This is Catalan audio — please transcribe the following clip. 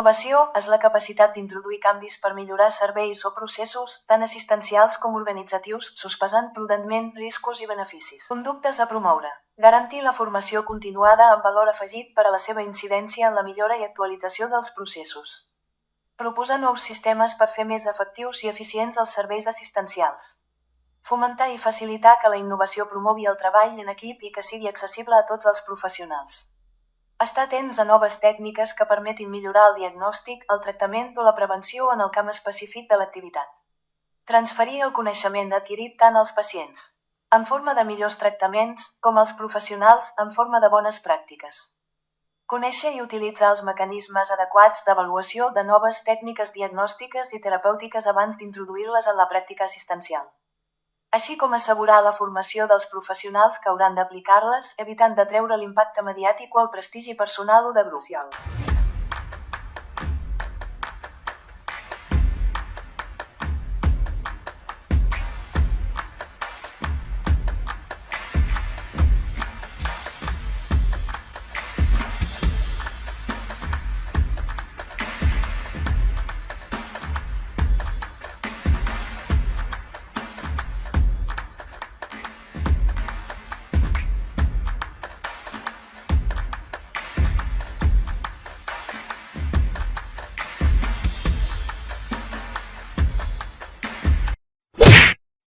innovació és la capacitat d'introduir canvis per millorar serveis o processos, tant assistencials com organitzatius, sospesant prudentment riscos i beneficis. Conductes a promoure. Garantir la formació continuada amb valor afegit per a la seva incidència en la millora i actualització dels processos. Proposar nous sistemes per fer més efectius i eficients els serveis assistencials. Fomentar i facilitar que la innovació promogui el treball en equip i que sigui accessible a tots els professionals. Estar atents a noves tècniques que permetin millorar el diagnòstic, el tractament o la prevenció en el camp específic de l'activitat. Transferir el coneixement adquirit tant als pacients, en forma de millors tractaments, com als professionals, en forma de bones pràctiques. Conèixer i utilitzar els mecanismes adequats d'avaluació de noves tècniques diagnòstiques i terapèutiques abans d'introduir-les en la pràctica assistencial. Així com assegurar la formació dels professionals que hauran d'aplicar-les, evitant de treure l'impacte mediàtic o el prestigi personal o de grup.